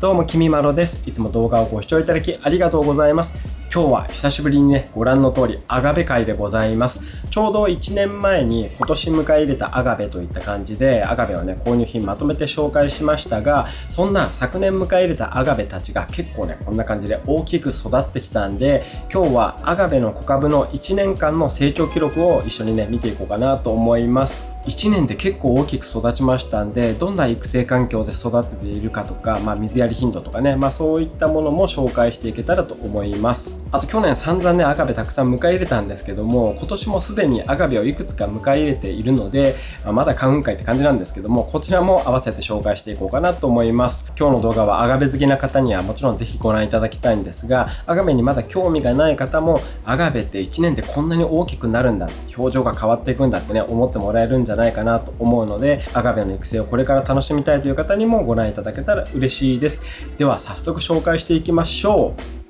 どうもきみまろです。いつも動画をご視聴いただきありがとうございます。今日は久しぶりにね、ご覧の通りアガベ会でございます。ちょうど1年前に今年迎え入れたアガベといった感じで、アガベをね、購入品まとめて紹介しましたが、そんな昨年迎え入れたアガベたちが結構ね、こんな感じで大きく育ってきたんで、今日はアガベの小株の1年間の成長記録を一緒にね、見ていこうかなと思います。1年で結構大きく育ちましたんで、どんな育成環境で育てているかとか、水やり頻度とかね、そういったものも紹介していけたらと思います。あと去年散々ね、アガベたくさん迎え入れたんですけども、今年もすでにアガベをいくつか迎え入れているので、まだ買うんかいって感じなんですけども、こちらも合わせて紹介していこうかなと思います。今日の動画はアガベ好きな方にはもちろんぜひご覧いただきたいんですが、アガベにまだ興味がない方も、アガベって1年でこんなに大きくなるんだ、表情が変わっていくんだってね、思ってもらえるんじゃないかなと思うので、アガベの育成をこれから楽しみたいという方にもご覧いただけたら嬉しいです。では早速紹介していきましょう。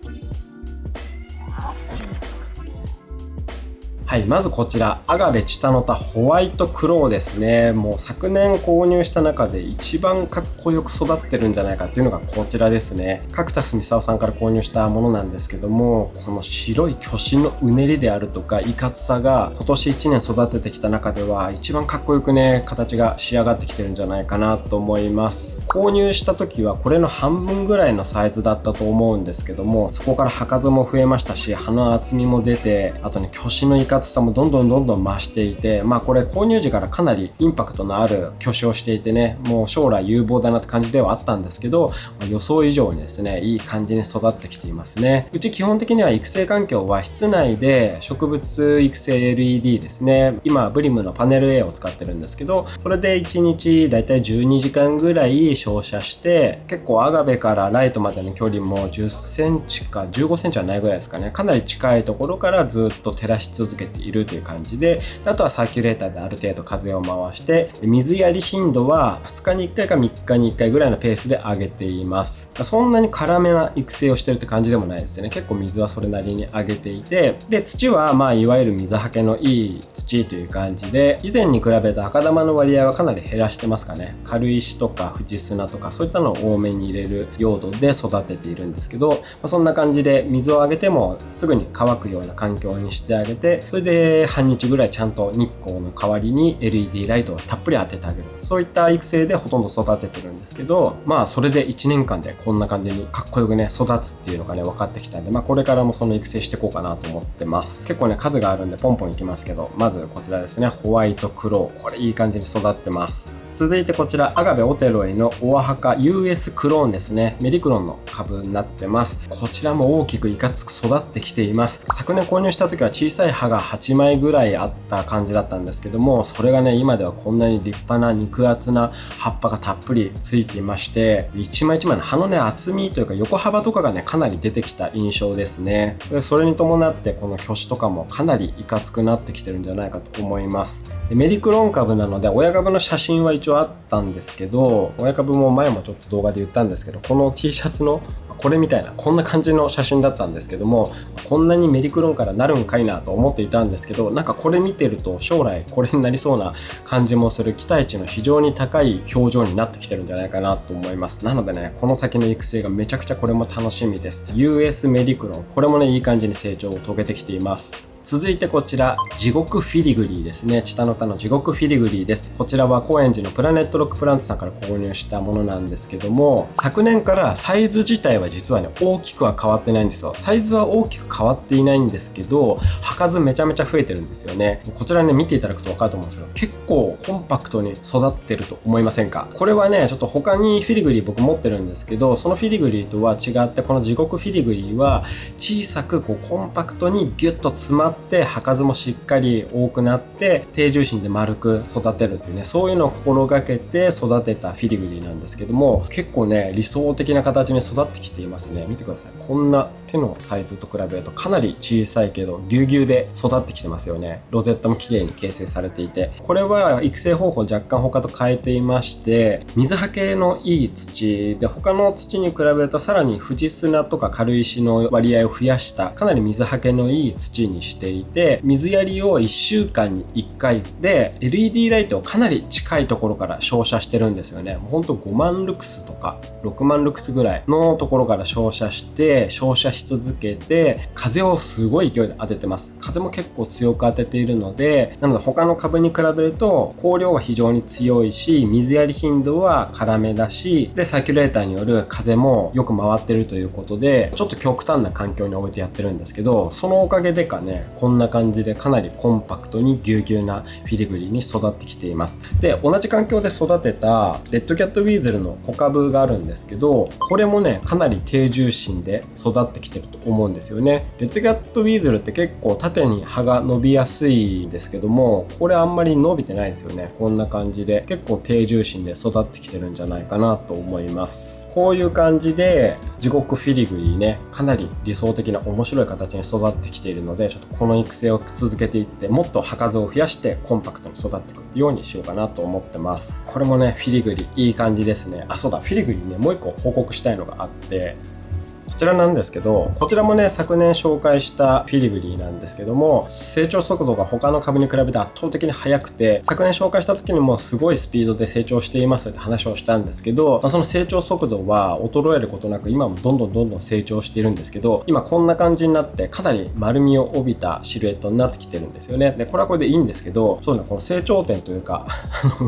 はい、まずこちらアガベチタノタホワイトクローですね。もう昨年購入した中で一番かっこよく育ってるんじゃないかっていうのがこちらですね。角田スミサオさんから購入したものなんですけども、この白い巨身のうねりであるとかいかつさが今年1年育ててきた中では一番かっこよくね、形が仕上がってきてるんじゃないかなと思います。購入した時はこれの半分ぐらいのサイズだったと思うんですけども、そこから葉数も増えましたし、葉の厚みも出て、あとね、巨身のいかつさもどんどん増していて、これ購入時からかなりインパクトのある巨種をしていてね、もう将来有望だなって感じではあったんですけど、予想以上にですね、いい感じに育ってきていますね。うち基本的には育成環境は室内で植物育成 LED ですね。今ブリムのパネル A を使ってるんですけど、それで1日だいたい12時間ぐらい照射して、結構アガベからライトまでの距離も10センチか15センチはないぐらいですかね。かなり近いところからずっと照らし続けているという感じで、あとはサーキュレーターである程度風を回して、水やり頻度は2日に1回か3日に1回ぐらいのペースで上げています。そんなに辛めな育成をしてるって感じでもないですね。結構水はそれなりに上げていて、で土はいわゆる水はけのいい土という感じで、以前に比べた赤玉の割合はかなり減らしてますかね。軽石とか藤砂とかそういったのを多めに入れる用土で育てているんですけど、そんな感じで水をあげてもすぐに乾くような環境にしてあげて、それで半日ぐらいちゃんと日光の代わりに LED ライトをたっぷり当ててあげる、そういった育成でほとんど育ててるんですけど、それで1年間でこんな感じにかっこよくね育つっていうのがね分かってきたんで、これからもその育成していこうかなと思ってます。結構ね数があるんでポンポンいきますけど、まずこちらですね、ホワイトクロー、これいい感じに育ってます。続いてこちらアガベオテロイのオアハカ US クローンですね。メリクロンの株になってます。こちらも大きくいかつく育ってきています。昨年購入した時は小さい葉が8枚ぐらいあった感じだったんですけども、それがね今ではこんなに立派な肉厚な葉っぱがたっぷりついていまして、一枚一枚の葉のね厚みというか横幅とかがねかなり出てきた印象ですね。でそれに伴ってこの巨種とかもかなりいかつくなってきてるんじゃないかと思います。でメリクロン株なので親株の写真は一応あったんですけど、親株も前もちょっと動画で言ったんですけど、この T シャツのこれみたいなこんな感じの写真だったんですけども、こんなにメリクロンからなるんかいなと思っていたんですけど、なんかこれ見てると将来これになりそうな感じもする、期待値の非常に高い表情になってきてるんじゃないかなと思います。なのでね、この先の育成がめちゃくちゃこれも楽しみです。 US メリクロン、これもねいい感じに成長を遂げてきています。続いてこちら地獄フィリグリーですね。チタノタの地獄フィリグリーです。こちらは高円寺のプラネットロックプランツさんから購入したものなんですけども、昨年からサイズ自体は実はね大きくは変わってないんですよ。サイズは大きく変わっていないんですけど、葉数めちゃめちゃ増えてるんですよね。こちらね見ていただくと分かると思うんですけど、結構コンパクトに育ってると思いませんか？これはねちょっと他にフィリグリー僕持ってるんですけど、そのフィリグリーとは違って、この地獄フィリグリーは小さくコンパクトにギュッと詰まって葉数もしっかり多くなって低重心で丸く育てるっていうね、そういうのを心がけて育てたフィリグリーなんですけども、結構ね理想的な形に育ってきていますね。見てください。こんな手のサイズと比べるとかなり小さいけどぎゅうぎゅうで育ってきてますよね。ロゼットも綺麗に形成されていて、これは育成方法若干他と変えていまして、水はけのいい土で、他の土に比べるとさらに藤砂とか軽石の割合を増やしたかなり水はけのいい土にしてしていて、水やりを1週間に1回で LED ライトをかなり近いところから照射してるんですよね。ほんと5万ルクスとか6万ルクスぐらいのところから照射し続けて、風をすごい勢いで当ててます。風も結構強く当てているので、なので他の株に比べると光量は非常に強いし、水やり頻度は辛めだし、でサーキュレーターによる風もよく回ってるということで、ちょっと極端な環境に置いてやってるんですけど、そのおかげでかね、こんな感じでかなりコンパクトにぎゅうぎゅうなフィリグリに育ってきています。で、同じ環境で育てたレッドキャットウィーゼルの小株があるんですけど、これもねかなり低重心で育ってきてると思うんですよね。レッドキャットウィーゼルって結構縦に葉が伸びやすいんですけども、これあんまり伸びてないですよね。こんな感じで結構低重心で育ってきてるんじゃないかなと思います。こういう感じで地獄フィリグリね、かなり理想的な面白い形に育ってきているので、ちょっとこの育成を続けていって、もっと葉数を増やしてコンパクトに育っていくようにしようかなと思ってます。これもねフィリグリいい感じですね。あ、そうだ、フィリグリね、もう一個報告したいのがあって、こちらなんですけど、こちらもね昨年紹介したフィリグリーなんですけども、成長速度が他の株に比べて圧倒的に速くて、昨年紹介した時にもすごいスピードで成長していますって話をしたんですけど、その成長速度は衰えることなく今もどんどん成長しているんですけど、今こんな感じになってかなり丸みを帯びたシルエットになってきてるんですよね。でこれはこれでいいんですけど、そうね、この成長点というか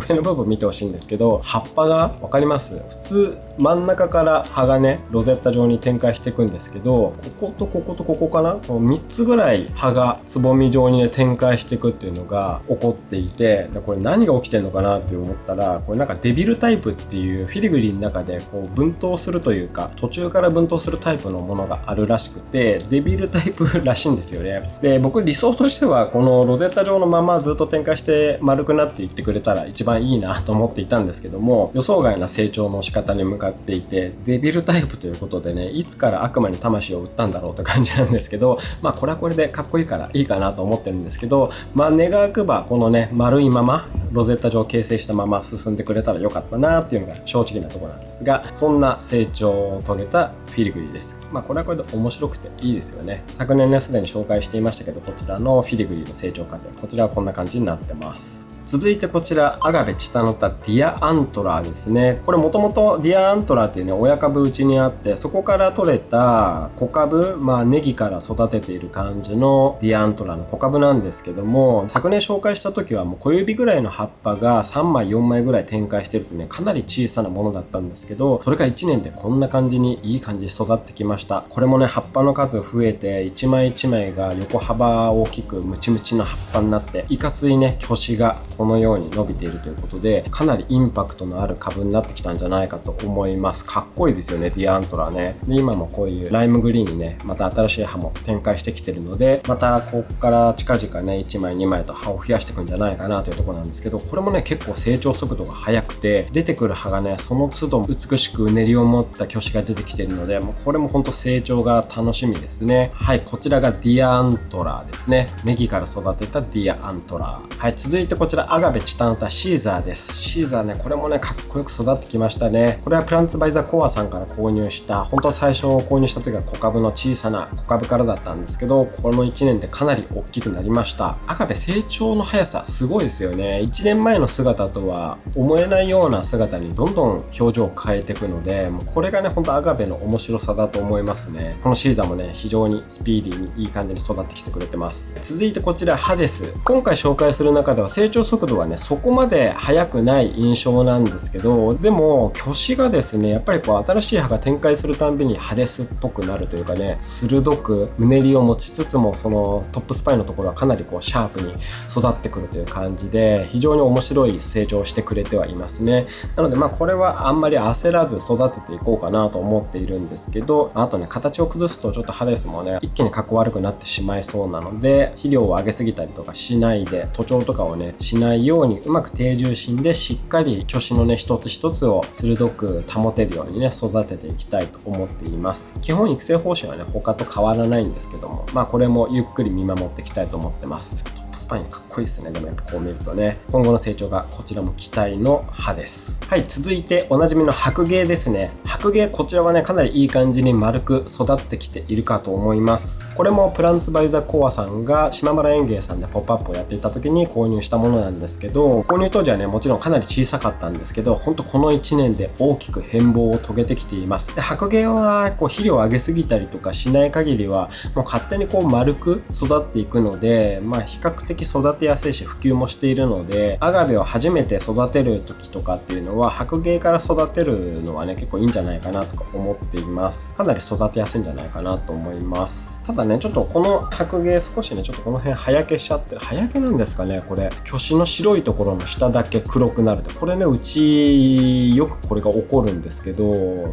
上の部分見てほしいんですけど、葉っぱが分かります？普通真ん中から葉がねロゼッタ状に展開していくんですけど、こことこことここかな、この3つぐらい葉がつぼみ状にね展開していくっていうのが起こっていて、でこれ何が起きてるのかなって思ったら、これなんかデビルタイプっていうフィリグリの中でこう分頭するというか、途中から分頭するタイプのものがあるらしくて、デビルタイプらしいんですよね。で僕理想としてはこのロゼッタ状のままずっと展開して丸くなっていってくれたら一番いいなと思っていたんですけども、予想外な成長の仕方に向かっていて、デビルタイプということでね、いつから悪魔に魂を売ったんだろうって感じなんですけど、まあこれはこれでかっこいいからいいかなと思ってるんですけど、まあ願わくばこのね丸いままロゼッタ状を形成したまま進んでくれたらよかったなっていうのが正直なところなんですが、そんな成長を遂げたフィリグリです。まあこれはこれで面白くていいですよね。昨年ねすでに紹介していましたけど、こちらのフィリグリの成長過程、こちらはこんな感じになってます。続いてこちらアガベチタノタディアアントラーですね。これもともとディアアントラーっていうね親株うちにあって、そこから取れた小株、まあネギから育てている感じのディアアントラーの小株なんですけども、昨年紹介した時はもう小指ぐらいの葉っぱが3枚4枚ぐらい展開してるとね、かなり小さなものだったんですけど、それが1年でこんな感じにいい感じに育ってきました。これもね葉っぱの数増えて、1枚1枚が横幅大きくムチムチの葉っぱになって、いかついね巨子がこのように伸びているということで、かなりインパクトのある株になってきたんじゃないかと思います。かっこいいですよね、ディアアントラーね。で今もこういうライムグリーンにねまた新しい葉も展開してきてるので、またここから近々ね1枚2枚と葉を増やしていくんじゃないかなというところなんですけど、これもね結構成長速度が速くて、出てくる葉がねその都度美しくうねりを持った巨子が出てきてるので、もうこれも本当成長が楽しみですね。はい、こちらがディアアントラーですね。ネギから育てたディアアントラー。はい、続いてこちらアガベチタノタシーザーです。シーザーね、これもねかっこよく育ってきましたね。これはプランツバイザコアさんから購入した、本当最初購入した時は小株の小さな小株からだったんですけど、この1年でかなり大きくなりました。アガベ成長の速さすごいですよね。1年前の姿とは思えないような姿にどんどん表情を変えていくので、もうこれがね本当アガベの面白さだと思いますね。このシーザーもね非常にスピーディーにいい感じに育ってきてくれてます。続いてこちらハデス。今回紹介する中では成長速度はねそこまで速くない印象なんですけど、でも巨子がですねやっぱりこう新しい葉が展開するたんびにハデスっぽくなるというかね、鋭くうねりを持ちつつも、そのトップスパイのところはかなりこうシャープに育ってくるという感じで、非常に面白い成長をしてくれてはいますね。なのでまあこれはあんまり焦らず育てていこうかなと思っているんですけど、あとね形を崩すとちょっとハデスもね一気にかっこ悪くなってしまいそうなので、肥料を上げすぎたりとかしないで、徒長とかをねしないように、うまく低重心でしっかり巨子のね一つ一つを鋭く保てるようにね育てていきたいと思っています。基本育成方針はね他と変わらないんですけども、まあこれもゆっくり見守っていきたいと思ってます。トッぱスパインかっこいいですね。でもやっぱこう見るとね、今後の成長がこちらも期待の葉です。はい、続いておなじみの白芸ですね。白芸、こちらはね、かなりいい感じに丸く育ってきているかと思います。これもプランツバイザコアさんが島村園芸さんでポップアップをやっていた時に購入したものなんですけど、購入当時はね、もちろんかなり小さかったんですけど、ほんとこの1年で大きく変貌を遂げてきています。で、白芸はこう肥料をあげすぎたりとかしない限りはもう勝手にこう丸く育っていくので、比較的育てやすいし普及もしているので、アガベを初めて育てる時とかっていうのは白芸から育てるのはね、結構いいんじゃないかなとか思っています。かなり育てやすいんじゃないかなと思います。ただね、ちょっとこの白芸少しね、ちょっとこの辺葉焼けしちゃってる。葉焼けなんですかね、これ。鋸歯の白いところの下だけ黒くなると。これね、うちよくこれが起こるんですけど、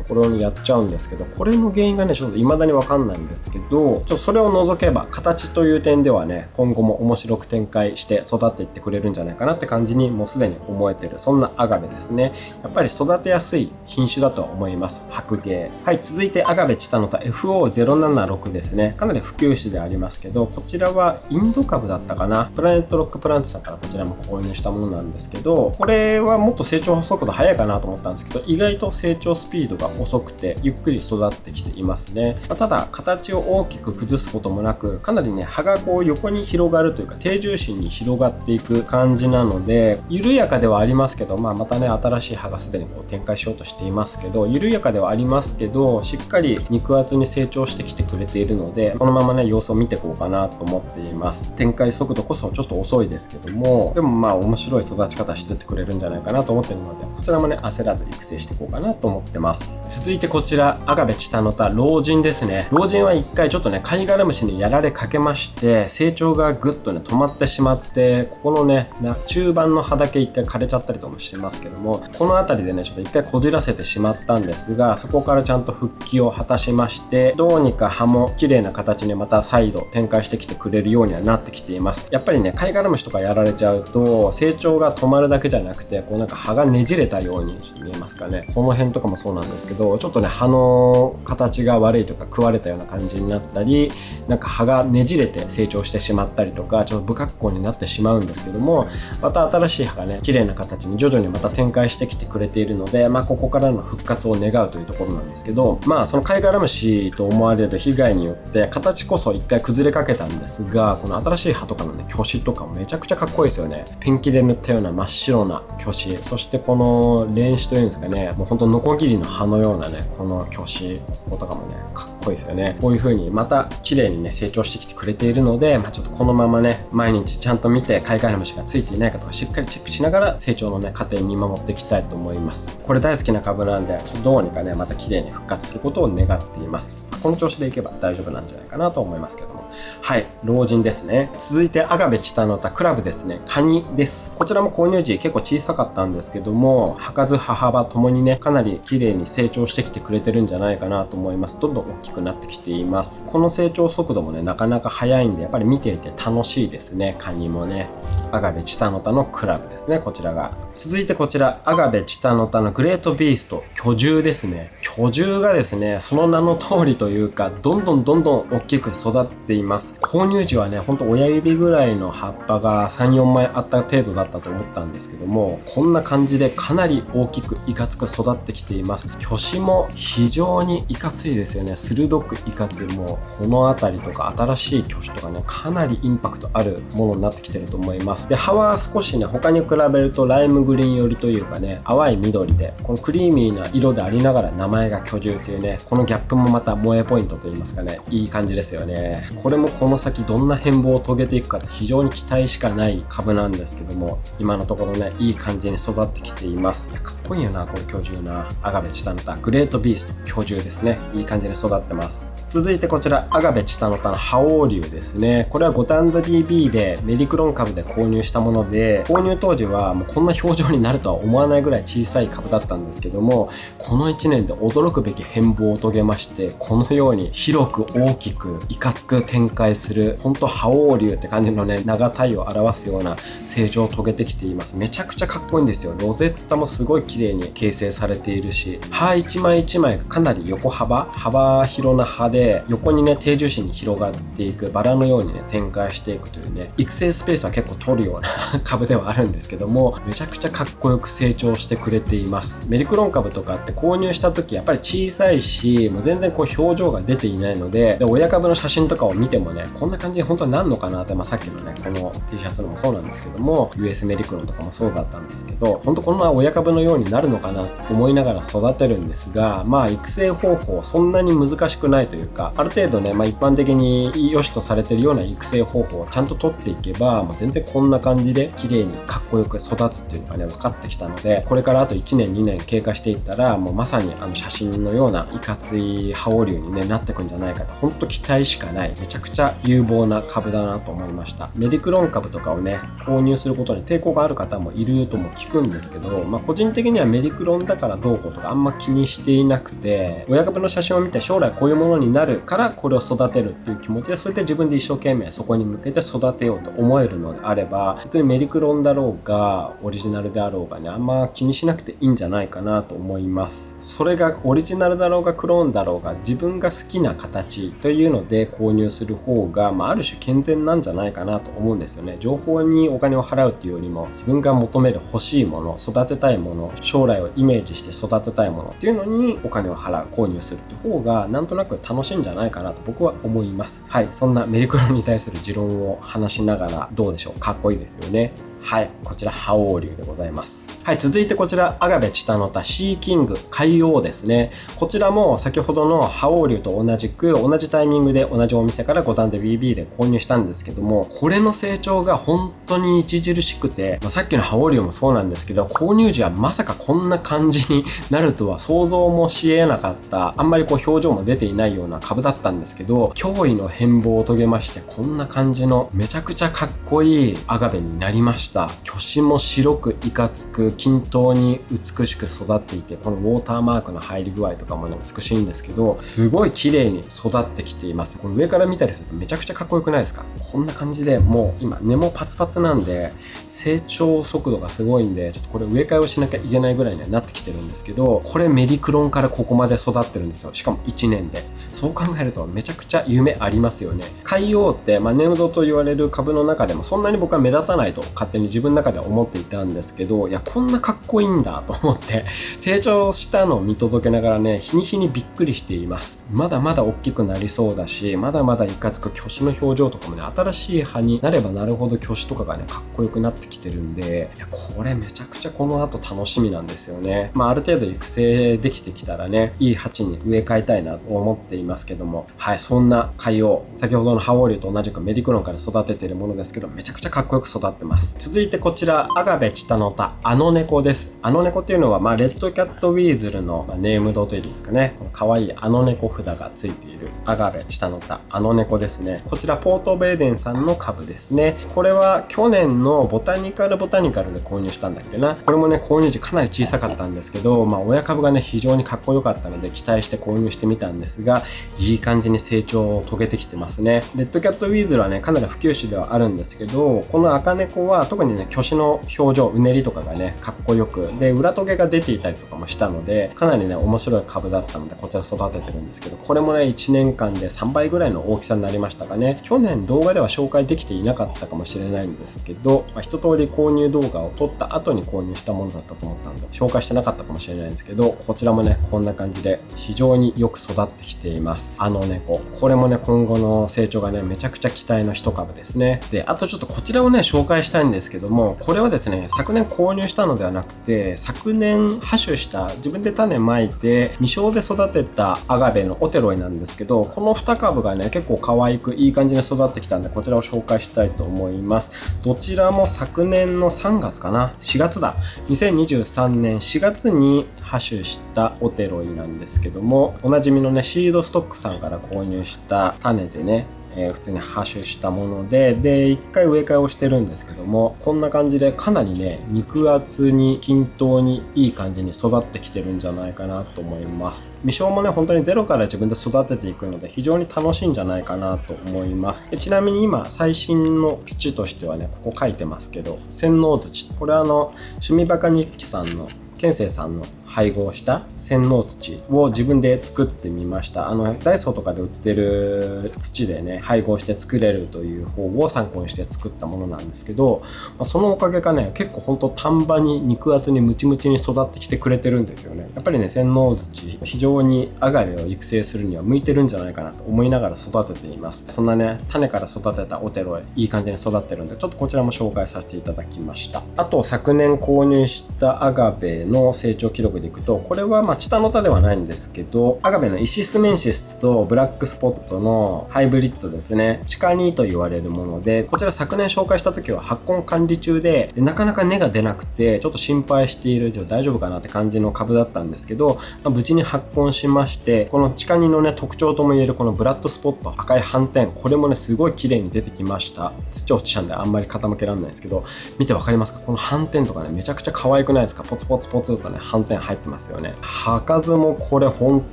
これをやっちゃうんですけど、これの原因がね、ちょっと未だにわかんないんですけど、それを除けば、形という点ではね、今後も面白く展開して育っていってくれるんじゃないかなって感じにもうすでに思えてる。そんなアガベですね。やっぱり育てやすい品種だと思います。白芸。はい、続いてアガベチタノタ FO076 ですね。かなり普及種でありますけど、こちらはインド株だったかな。プラネットロックプランツさんからこちらも購入したものなんですけど、これはもっと成長速度速いかなと思ったんですけど、意外と成長スピードが遅くてゆっくり育ってきていますね。ただ形を大きく崩すこともなく、かなりね、葉がこう横に広がるというか低重心に広がっていく感じなので、緩やかではありますけど、またね、新しい葉がすでにこう展開しようとしていますけど、緩やかではありますけど、しっかり肉厚に成長してきてくれているので、このままね、様子を見ていこうかなと思っています。展開速度こそちょっと遅いですけども、でも面白い育ち方してってくれるんじゃないかなと思っているので、こちらもね、焦らず育成していこうかなと思ってます。続いてこちら、アガベチタノタ老人ですね。老人は一回ちょっとね、カイガラムシにやられかけまして、成長がぐっとね、止まってしまって、ここのね、中盤の葉だけ一回枯れちゃったりともしてますけども、この辺りでね、ちょっと一回こじらせてしまったんですが、そこからちゃんと復帰を果たしまして、どうにか葉も綺麗な形にまた再度展開してきてくれるようにはなってきています。やっぱりね、カイガラムシとかやられちゃうと、成長が止まるだけじゃなくて、こうなんか葉がねじれたようにちょっと見えますかね。この辺とかもそうなんですけど、ちょっとね、葉の形が悪いとか食われたような感じになったり、なんか葉がねじれて成長してしまったりとか、ちょっと不格好になってしまうんですけども、また新しい葉がね、綺麗な形に徐々にまた展開してきてくれているので、ここからの復活を願うというところなんですけど、そのカイガラムシと思われる被害によって形こそ一回崩れかけたんですが、この新しい葉とかのね、鋸歯とかもめちゃくちゃかっこいいですよね。ペンキで塗ったような真っ白な鋸歯、そしてこの連枝というんですかね、もうほんとノコギリの葉のようなね、この鋸歯、こことかもね、かっこいいですよね。こういう風にまた綺麗にね、成長してきてくれているので、ちょっとこのままね、毎日ちゃんと見てカイガラムシがついていないかとかしっかりチェックしながら成長のね、過程に見守っていきたいと思います。これ大好きな株なんで、どうにかね、また綺麗に復活することを願っています。この調子でいけば大丈夫なんじゃないかなと思いますけども。はい、老人ですね。続いてアガベチタノタクラブですね。カニです。こちらも購入時結構小さかったんですけども、葉数葉幅ともにね、かなり綺麗に成長してきてくれてるんじゃないかなと思います。どんどん大きくなってきています。この成長速度もね、なかなか速いんで、やっぱり見ていて楽しいですね。カニもね。アガベチタノタのクラブですね、こちらが。続いてこちら、アガベチタノタのグレートビースト巨獣ですね。巨獣がですね、その名の通りというか、どんどん大きく育っています。購入時はね、ほんと親指ぐらいの葉っぱが3、4枚あった程度だったと思ったんですけども、こんな感じでかなり大きくいかつく育ってきています。鋸歯も非常にいかついですよね。鋭くいかつい。もうこの辺りとか新しい鋸歯とかね、かなりインパクトあるものになってきてると思います。で、葉は少しね、他に比べるとライムグリーン寄りというかね、淡い緑で、このクリーミーな色でありながら名前が巨獣というね、このギャップもまた萌えポイントといいますかね、いい感じですよね。これもこの先どんな変貌を遂げていくかって非常に期待しかない株なんですけども、今のところね、いい感じに育ってきています。いや、かっこいいよな、これ巨獣な。アガベチタノタグレートビースト巨獣ですね。いい感じに育ってます。続いてこちら、アガベチタノタの覇王竜ですね。これはゴタンド BB でメリクロン株で購入したもので、購入当時はもうこんな表情になるとは思わないぐらい小さい株だったんですけども、この1年で驚くべき変貌を遂げまして、このように広く大きくいかつく展開する、ほんと覇王竜って感じのね、長体を表すような成長を遂げてきています。めちゃくちゃかっこいいんですよ。ロゼッタもすごい綺麗に形成されているし、葉一枚一枚がかなり横幅、幅広な葉で、で横にね定住紙に広がっていくバラのようにね展開していくというね、育成スペースは結構取るような株ではあるんですけども、めちゃくちゃかっこよく成長してくれています。メリクロン株とかって購入した時やっぱり小さいし、もう全然こう表情が出ていないので、親株の写真とかを見てもね、こんな感じで本当になんのかなって、さっきのねこの T シャツのもそうなんですけども、 US メリクロンとかもそうだったんですけど、本当こんな親株のようになるのかなって思いながら育てるんですが、育成方法そんなに難しくないというか、ある程度ね、一般的に良しとされてるような育成方法をちゃんと取っていけば、もう全然こんな感じで綺麗にかっこよく育つっていうのがね分かってきたので、これからあと1年2年経過していったら、もうまさに写真のようないかつい羽織流に、ね、なってくんじゃないかと、本当期待しかない、めちゃくちゃ有望な株だなと思いました。メリクロン株とかをね購入することに抵抗がある方もいるとも聞くんですけど、個人的にはメリクロンだからどうこうとかあんま気にしていなくて、親株の写真を見て将来こういうものになるからこれを育てるっていう気持ちで、それで自分で一生懸命そこに向けて育てようと思えるのであれば、別にメリクロンだろうがオリジナルであろうがね、あんま気にしなくていいんじゃないかなと思います。それがオリジナルだろうがクローンだろうが、自分が好きな形というので購入する方が、ある種健全なんじゃないかなと思うんですよね。情報にお金を払うっていうよりも、自分が求める欲しいもの、育てたいもの、将来をイメージして育てたいものっていうのにお金を払う、購入するって方がなんとなく楽しいんじゃないかなと僕は思います。はい、そんなメリクロンに対する持論を話しながら、どうでしょう、かっこいいですよね。はい、こちら覇王流でございます。はい、続いてこちらアガベチタノタシーキング海王ですね。こちらも先ほどの覇王流と同じく同じタイミングで同じお店から五反田 BB で購入したんですけども、これの成長が本当に著しくて、さっきの覇王流もそうなんですけど、購入時はまさかこんな感じになるとは想像もし得なかった、あんまりこう表情も出ていないような株だったんですけど、驚異の変貌を遂げまして、こんな感じのめちゃくちゃかっこいいアガベになりました。巨子も白くいかつく均等に美しく育っていて、このウォーターマークの入り具合とかもね美しいんですけど、すごい綺麗に育ってきています。これ上から見たりするとめちゃくちゃかっこよくないですか？こんな感じで、もう今根もパツパツなんで成長速度がすごいんで、ちょっとこれ植え替えをしなきゃいけないぐらいにはなってきてるんですけど、これメリクロンからここまで育ってるんですよ。しかも1年で。そう考えるとめちゃくちゃ夢ありますよね。海王って、ネームドと言われる株の中でもそんなに僕は目立たないと勝手に自分の中では思っていたんですけど、いやこんなかっこいいんだと思って成長したのを見届けながらね、日に日にびっくりしています。まだまだ大きくなりそうだし、まだまだいかつく巨子の表情とかもね、新しい葉になればなるほど巨子とかがねかっこよくなってきてるんで、いやこれめちゃくちゃこの後楽しみなんですよね。ある程度育成できてきたらね、いい鉢に植え替えたいなと思っていますけども、はい、そんな海王、先ほどの覇王流と同じくメリクロンから育てているものですけど、めちゃくちゃかっこよく育ってます。続いてこちらアガベチタノタあの猫です。あの猫っていうのは、レッドキャットウィーズルの、ネームドというんですかね、この可愛いあの猫札がついているアガベチタノタあの猫ですね。こちらポートベーデンさんの株ですね。これは去年のボタニカルで購入したんだっけな。これもね購入時かなり小さかったんですけど、親株がね非常にかっこよかったので期待して購入してみたんですが、いい感じに成長を遂げてきてますね。レッドキャットウィーズルはねかなり普及種ではあるんですけど、この赤猫は特にね巨子の表情、うねりとかがねかっこよくで、裏トゲが出ていたりとかもしたので、かなりね面白い株だったのでこちら育ててるんですけど、これもね1年間で3倍ぐらいの大きさになりましたかね。去年動画では紹介できていなかったかもしれないんですけど、一通り購入動画を撮った後に購入したものだったと思ったので紹介してなかったかもしれないんですけど、こちらもねこんな感じで非常によく育ってきています。あの猫、これもね今後の成長がねめちゃくちゃ期待の一株ですね。で、あとちょっとこちらをね紹介したいんですけども、これはですね昨年購入したのではなくて、昨年播種した自分で種まいて未生で育てたアガベのオテロイなんですけど、この2株がね結構可愛くいい感じに育ってきたんで、こちらを紹介したいと思います。どちらも昨年の3月かな、4月だ、2023年4月に播種したオテロイなんですけども、おなじみのねシードストックさんから購入した種でね、普通に播種したもので、1回植え替えをしてるんですけども、こんな感じでかなりね肉厚に均等にいい感じに育ってきてるんじゃないかなと思います。未生もね本当にゼロから自分で育てていくので非常に楽しいんじゃないかなと思います。ちなみに今最新の土としてはね、ここ書いてますけど、洗脳土、これ趣味バカ日記さんの健生さんの配合した洗脳土を自分で作ってみました。ダイソーとかで売ってる土でね、配合して作れるという方を参考にして作ったものなんですけど、そのおかげかね、結構ほんと丹波に肉厚にムチムチに育ってきてくれてるんですよね。やっぱりね、洗脳土、非常にアガベを育成するには向いてるんじゃないかなと思いながら育てています。そんなね、種から育てたオテロイ、いい感じに育ってるんで、ちょっとこちらも紹介させていただきました。あと、昨年購入したアガベの成長記録でいくと、これはチタノタではないんですけど、アガベのイシスメンシスとブラックスポットのハイブリッドですね。地下2と言われるもので、こちら昨年紹介した時は発根管理中で、なかなか根が出なくて、ちょっと心配している、大丈夫かなって感じの株だったんですけど、無事に発根しまして、この地下2のね、特徴ともいえるこのブラッドスポット、赤い斑点、これもね、すごい綺麗に出てきました。土落ちちゃうんであんまり傾けられないんですけど、見てわかりますか？この斑点とかね、めちゃくちゃ可愛くないですか？ポツポツポツとね、斑点入ってますよね。葉数もこれ本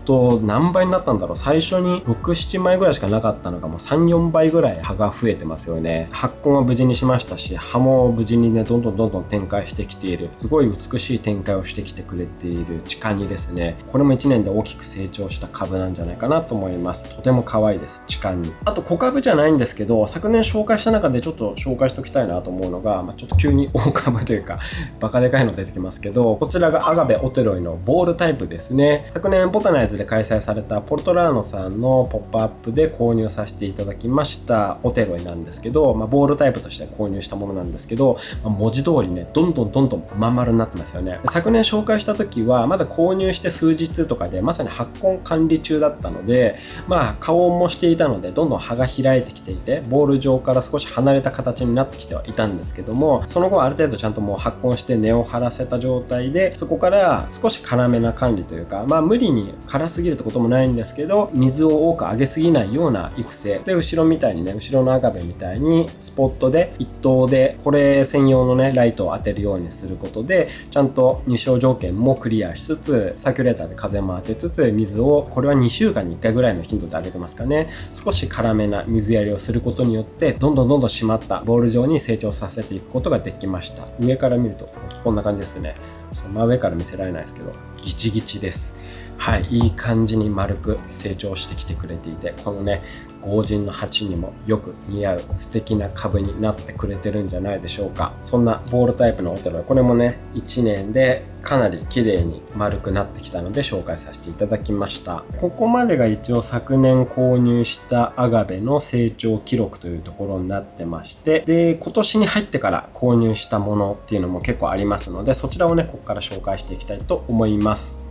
当何倍になったんだろう。最初に6、7枚ぐらいしかなかったのがもう3、4倍ぐらい葉が増えてますよね。発根は無事にしましたし、葉も無事にね、どんどん展開してきている。すごい美しい展開をしてきてくれている地下にですね、これも1年で大きく成長した株なんじゃないかなと思います。とても可愛いです、地下に。あと小株じゃないんですけど、昨年紹介した中でちょっと紹介しておきたいなと思うのが、ちょっと急に大株というかバカでかいの出てきますけど、こちらがアガベオテロイのボールタイプですね。昨年ボタナイズで開催されたポルトラーノさんのポップアップで購入させていただきましたオテロイなんですけど、ボールタイプとして購入したものなんですけど、文字通りね、どんどんまん丸になってますよね。昨年紹介した時はまだ購入して数日とかでまさに発根管理中だったので、加温もしていたのでどんどん葉が開いてきていて、ボール状から少し離れた形になってきてはいたんですけども、その後ある程度ちゃんともう発根して根を張らせた状態で、そこから少し辛めな管理というか、無理に辛すぎるってこともないんですけど、水を多くあげすぎないような育成で、後ろみたいにね、後ろのアガベみたいにスポットで一灯でこれ専用のねライトを当てるようにすることで、ちゃんと日照条件もクリアしつつ、サーキュレーターで風も当てつつ、水をこれは2週間に1回ぐらいの頻度であげてますかね。少し辛めな水やりをすることによって、どんどん締まったボール状に成長させていくことができました。上から見るとこんな感じですね。真上から見せられないですけど、ギチギチです。はい、いい感じに丸く成長してきてくれていて、このね、剛人の鉢にもよく似合う素敵な株になってくれてるんじゃないでしょうか。そんなボールタイプのオテロイ、これもね、1年でかなり綺麗に丸くなってきたので紹介させていただきました。ここまでが一応昨年購入したアガベの成長記録というところになってまして、で、今年に入ってから購入したものっていうのも結構ありますので、そちらをね、ここから紹介していきたいと思います。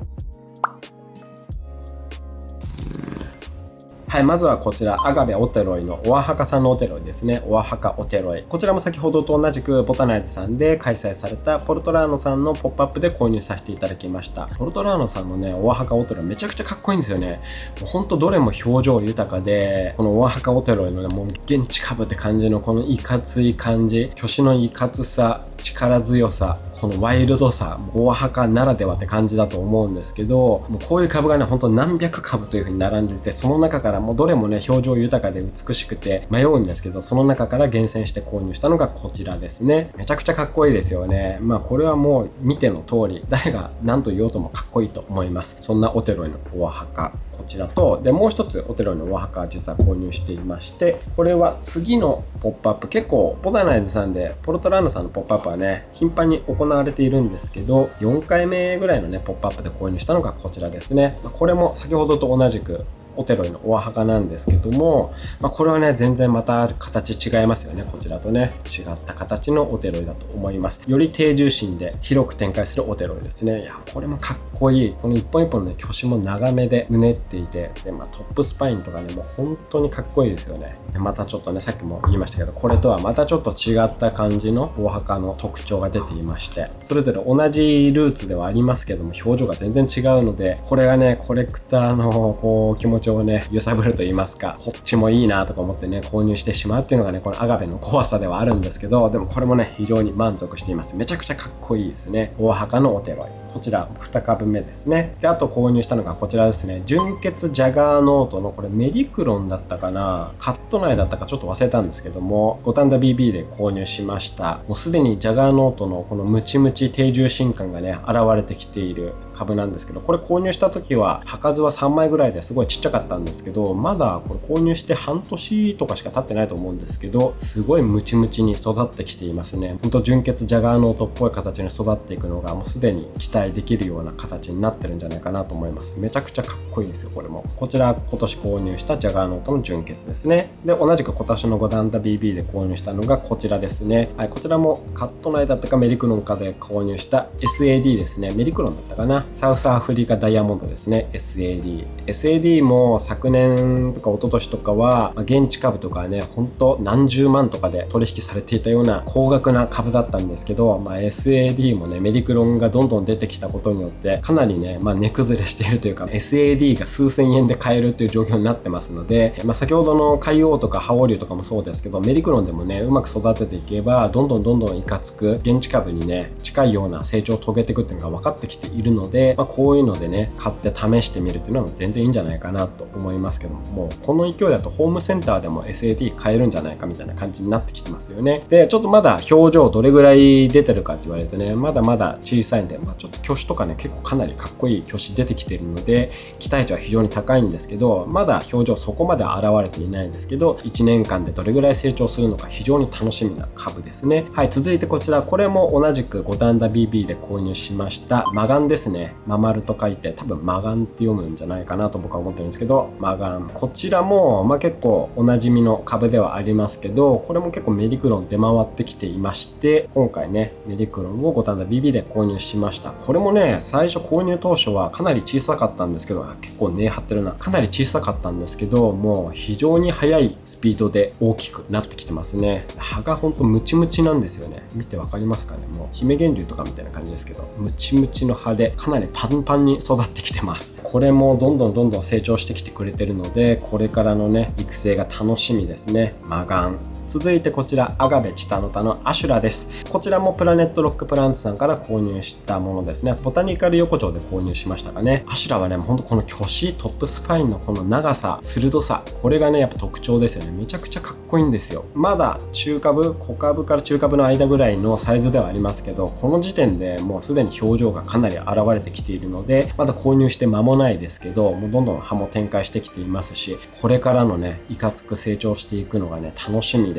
はい、まずはこちら、アガベオテロイのオアハカ産のオテロイですね。オアハカオテロイ。こちらも先ほどと同じくボタナイズさんで開催されたポルトラーノさんのポップアップで購入させていただきました。ポルトラーノさんのね、オアハカオテロイめちゃくちゃかっこいいんですよね。もうほんとどれも表情豊かで、このオアハカオテロイのね、もう現地株って感じのこのいかつい感じ、巨子のいかつさ、力強さ、このワイルドさ、オアハカならではって感じだと思うんですけど、もうこういう株がね、ほんと何百株という風に並んでて、その中からもうどれもね、表情豊かで美しくて迷うんですけど、その中から厳選して購入したのがこちらですね。めちゃくちゃかっこいいですよね。これはもう見ての通り、誰が何と言おうともかっこいいと思います。そんなオテロイのオアハカ、こちらと、で、もう一つオテロイのオアハカ実は購入していまして、これは次のポップアップ、結構ボタナイズさんでポルトラーノさんのポップアップはね、頻繁に行われているんですけど、4回目ぐらいのね、ポップアップで購入したのがこちらですね。これも先ほどと同じくオテロイのオアハカなんですけども、これはね、全然また形違いますよね。こちらとね、違った形のオテロイだと思います。より低重心で広く展開するオテロイですね。いや、これもかっこいい。この一本一本のね、巨子も長めでうねっていて、で、トップスパインとかね、もう本当にかっこいいですよね。で、またちょっとね、さっきも言いましたけど、これとはまたちょっと違った感じのオアハカの特徴が出ていまして、それぞれ同じルーツではありますけども、表情が全然違うので、これがね、コレクターのこう気持ちをね、揺さぶると言いますか、こっちもいいなとか思ってね、購入してしまうっていうのがね、このアガベの怖さではあるんですけど、でもこれもね、非常に満足しています。めちゃくちゃかっこいいですね。オアハカのオテロイ。こちら2株目ですね。で、あと購入したのがこちらですね。純血ジャガーノートのこれメリクロンだったかな、カット内だったかちょっと忘れたんですけども、五反田 BB で購入しました。もうすでにジャガーノートのこのムチムチ低重心感がね、現れてきている株なんですけど、これ購入した時は葉数は3枚ぐらいですごいちっちゃかったんですけど、まだこれ購入して半年とかしか経ってないと思うんですけど、すごいムチムチに育ってきていますね。ほんと純血ジャガーノートっぽい形に育っていくのがもうすでに期待できるような形になってるんじゃないかなと思います。めちゃくちゃかっこいいですよ。これもこちら今年購入したジャガーノートの純血ですね。で同じく今年の5段ダ BB で購入したのがこちらですね。はい、こちらもカットナイだったかメリクロンかで購入した SAD ですね。メリクロンだったかな。サウスアフリカダイヤモンドですね。 SAD も昨年とか一昨年とかは、現地株とかはねほんと何十万とかで取引されていたような高額な株だったんですけど、SAD もねメリクロンがどんどん出てきたことによってかなりね、値崩れしているというか SAD が数千円で買えるという状況になってますので、先ほどの海王とかハオリュウとかもそうですけど、メリクロンでもねうまく育てていけばどんどんいかつく現地株にね近いような成長を遂げていくっていうのが分かってきているので、こういうのでね買って試してみるっていうのは全然いいんじゃないかなと思いますけども、もうこの勢いだとホームセンターでも SAD 買えるんじゃないかみたいな感じになってきてますよね。でちょっとまだ表情どれぐらい出てるかって言われるとね、まだまだ小さいんで、ちょっと挙手とかね結構かなりかっこいい挙手出てきてるので期待値は非常に高いんですけど、まだ表情そこまで現れていないんですけど、1年間でどれぐらい成長するのか非常に楽しみな株ですね。はい、続いてこちら、これも同じく五段ダ BB で購入しましたマガンですね。ママルと書いて多分マガンって読むんじゃないかなと僕は思ってるんですけど、マガンこちらも結構おなじみの株ではありますけど、これも結構メリクロン出回ってきていまして、今回ねメリクロンを五段ダ BB で購入しました。これもね最初購入当初はかなり小さかったんですけど、結構根張ってるな、かなり小さかったんですけど、もう非常に速いスピードで大きくなってきてますね。葉がほんとムチムチなんですよね。見てわかりますかね。もう姫源流とかみたいな感じですけど、ムチムチの葉でかなりパンパンに育ってきてます。これもどんどん成長してきてくれてるので、これからのね育成が楽しみですね。マガン。続いてこちらアガベチタノタのアシュラです。こちらもプラネットロックプランツさんから購入したものですね。ボタニカル横丁で購入しましたかね。アシュラはねほんとこの巨子トップスパインのこの長さ鋭さ、これがねやっぱ特徴ですよね。めちゃくちゃかっこいいんですよ。まだ中株小株から中株の間ぐらいのサイズではありますけど、この時点でもうすでに表情がかなり現れてきているので、まだ購入して間もないですけど、もうどんどん葉も展開してきていますし、これからのねいかつく成長していくのがね楽しみです。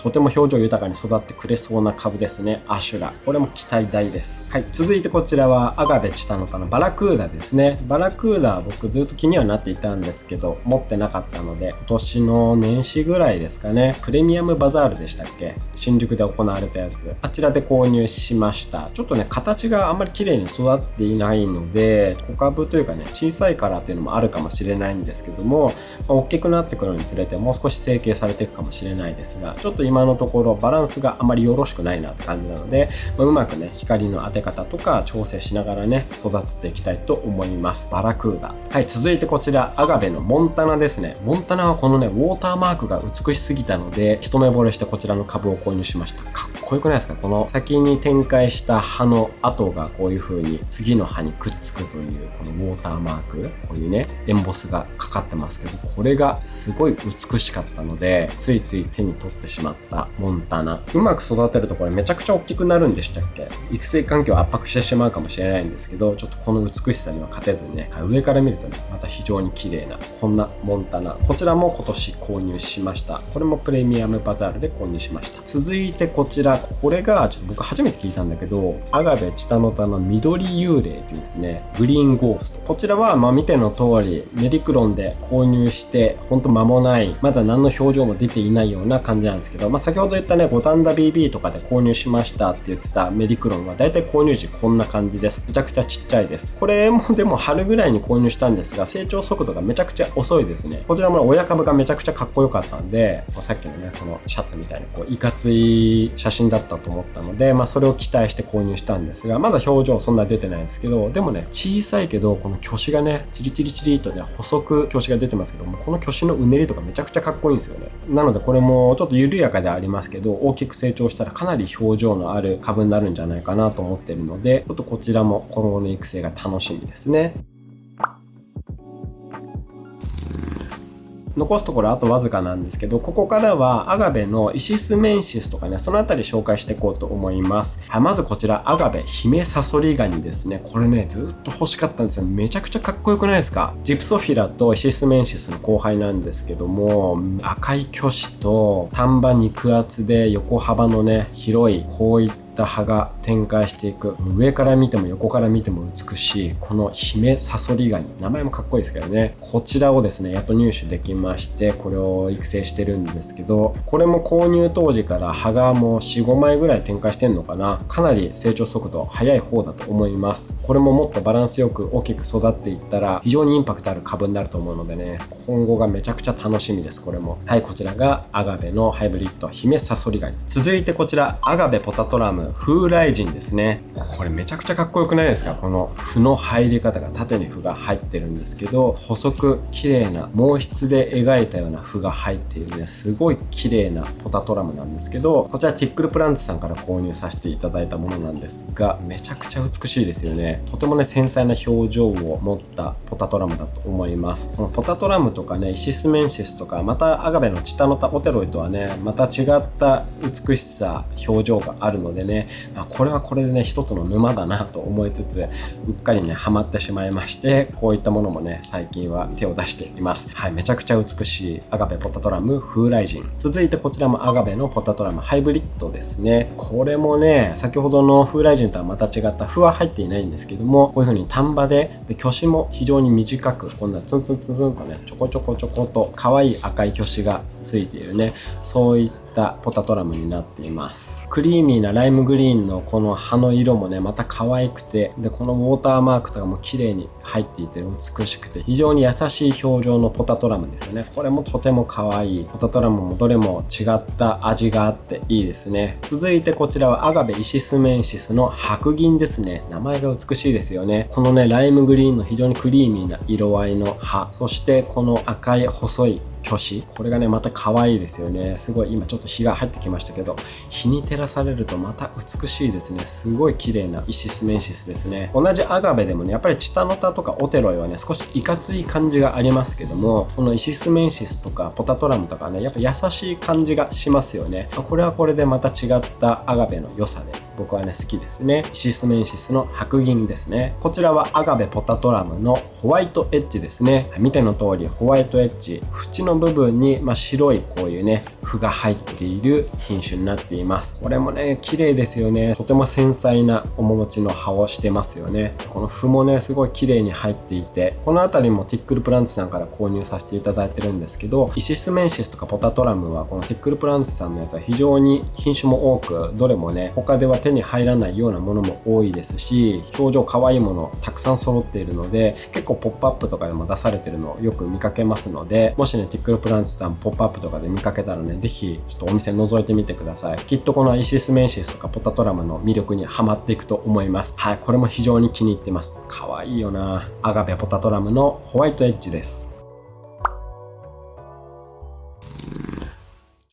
とても表情豊かに育ってくれそうな株ですね。アシュラ、これも期待大です。はい、続いてこちらはアガベチタノタのバラクーダですね。バラクーダは僕ずっと気にはなっていたんですけど持ってなかったので、今年の年始ぐらいですかね、プレミアムバザールでしたっけ、新宿で行われたやつ、あちらで購入しました。ちょっとね形があんまり綺麗に育っていないので、小株というかね小さいからっていうのもあるかもしれないんですけども、大きくなってくるにつれてもう少し成形されていくかもしれないですが、ちょっと今のところバランスがあまりよろしくないなって感じなので、うまくね光の当て方とか調整しながらね育てていきたいと思います。バラクーダ。はい、続いてこちらアガベのモンタナですね。モンタナはこのねウォーターマークが美しすぎたので一目惚れしてこちらの株を購入しました。かっこよくないですか。この先に展開した葉の跡がこういう風に次の葉にくっつくというこのウォーターマーク、こういうねエンボスがかかってますけど、これがすごい美しかったのでついつい手に取ってしまったモンタナ。うまく育てるとこれめちゃくちゃ大きくなるんでしたっけ。育成環境を圧迫してしまうかもしれないんですけど、ちょっとこの美しさには勝てずにね、上から見るとねまた非常に綺麗なこんなモンタナ、こちらも今年購入しました。これもプレミアムバザールで購入しました。続いてこちら、これがちょっと僕初めて聞いたんだけど、アガベチタノタの緑幽霊というですね、グリーンゴースト。こちらは見ての通りメリクロンで購入してほんと間もない、まだ何の表情も出ていないような感じなんですけど、先ほど言ったね五反田 BB とかで購入しましたって言ってたメリクロンはだいたい購入時こんな感じです。めちゃくちゃちっちゃいです。これもでも春ぐらいに購入したんですが、成長速度がめちゃくちゃ遅いですね。こちらも親株がめちゃくちゃかっこよかったんで、さっきのねこのシャツみたいにいかつい写真だったと思ったので、それを期待して購入したんですが、まだ表情そんな出てないんですけど、でもね小さいけどこの巨子がねチリチリチリとね細く巨子が出てますけども、この巨子のうねりとかめちゃくちゃかっこいいんですよね。なのでこれもちょっと緩やかではありますけど、大きく成長したらかなり表情のある株になるんじゃないかなと思っているので、ちょっとこちらも今後の育成が楽しみですね。残すところあとわずかなんですけど、ここからはアガベのイシスメンシスとかね、そのあたり紹介していこうと思います。はい、まずこちらアガベヒメサソリガニですね。これね、ずっと欲しかったんですよ。めちゃくちゃかっこよくないですか？ジプソフィラとイシスメンシスの交配なんですけども、赤い巨子と丹波肉厚で横幅のね、広い、こういった葉が展開していく、上から見ても横から見ても美しいこのヒメサソリガニ、名前もかっこいいですけどね、こちらをですねやっと入手できまして、これを育成してるんですけど、これも購入当時から葉がもう 4,5 枚ぐらい展開してんのかな。かなり成長速度速い方だと思います。これももっとバランスよく大きく育っていったら非常にインパクトある株になると思うのでね、今後がめちゃくちゃ楽しみです。これもはい、こちらがアガベのハイブリッドヒメサソリガニ。続いてこちらアガベポタトラム風来人ですね。これめちゃくちゃかっこよくないですか？この符の入り方が、縦に符が入ってるんですけど、細く綺麗な毛筆で描いたような符が入っているね、すごい綺麗なポタトラムなんですけど、こちらティックルプランツさんから購入させていただいたものなんですが、めちゃくちゃ美しいですよね。とてもね繊細な表情を持ったポタトラムだと思います。このポタトラムとかね、イシスメンシスとか、またアガベのチタノタオテロイとはね、また違った美しさ表情があるのでね、これはこれでね一つの沼だなと思いつつ、うっかりねハマってしまいまして、こういったものもね最近は手を出しています。はい、めちゃくちゃ美しいアガベポタトラム風来人。続いてこちらもアガベのポタトラムハイブリッドですね。これもね先ほどの風来人とはまた違った、符は入っていないんですけども、こういう風に丹波で巨子も非常に短く、こんなツンツンツンツンとねちょこちょこちょこと可愛い赤い巨子がついているね、そういったポタトラムになっています。クリーミーなライムグリーンのこの葉の色もねまた可愛くて、でこのウォーターマークとかも綺麗に入っていて美しくて、非常に優しい表情のポタトラムですよね。これもとても可愛い。ポタトラムもどれも違った味があっていいですね。続いてこちらはアガベイシスメンシスの白銀ですね。名前が美しいですよね。このねライムグリーンの非常にクリーミーな色合いの葉、そしてこの赤い細い巨子、これがねまた可愛いですよね。すごい今ちょっと日が入ってきましたけど、日に照らされるとまた美しいですね。すごい綺麗なイシスメンシスですね。同じアガベでもねやっぱりチタノタとかオテロイはね少しいかつい感じがありますけども、このイシスメンシスとかポタトラムとかねやっぱ優しい感じがしますよね。これはこれでまた違ったアガベの良さで僕はね好きですね。イシスメンシスの白銀ですね。こちらはアガベポタトラムのホワイトエッジですね。見ての通りホワイトエッジ、縁の部分に白いこういうね符が入っている品種になっています。これもね綺麗ですよね。とても繊細な面持ちの葉をしてますよね。この符もねすごい綺麗に入っていて、この辺りもティックルプランツさんから購入させていただいてるんですけど、イシスメンシスとかポタトラムはこのティックルプランツさんのやつは非常に品種も多く、どれもね他では手に入らないようなものも多いですし、表情可愛いものたくさん揃っているので、結構ポップアップとかでも出されてるのをよく見かけますので、もしねティックルプランツさんポップアップとかで見かけたらね、ぜひちょっとお店覗いてみてください。きっとこのイシスメンシスとかポタトラムの魅力にはまっていくと思います。はい、これも非常に気に入ってます。可愛いよな。アガベポタトラムのホワイトエッジです。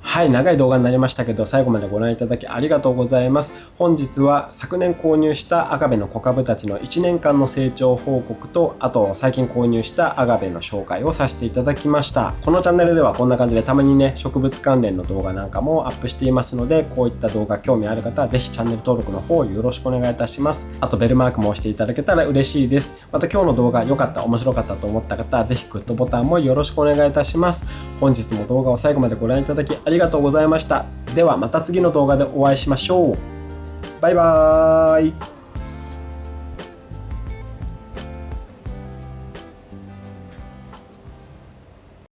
はい、長い動画になりましたけど、最後までご覧いただきありがとうございます。本日は昨年購入したアガベの小株たちの1年間の成長報告と、あと最近購入したアガベの紹介をさせていただきました。このチャンネルではこんな感じでたまにね、植物関連の動画なんかもアップしていますので、こういった動画興味ある方はぜひチャンネル登録の方よろしくお願いいたします。あとベルマークも押していただけたら嬉しいです。また今日の動画良かった、面白かったと思った方はぜひグッドボタンもよろしくお願いいたします。本日も動画を最後までご覧いただきありがとうございました。ではまた次の動画でお会いしましょう。バイバーイ。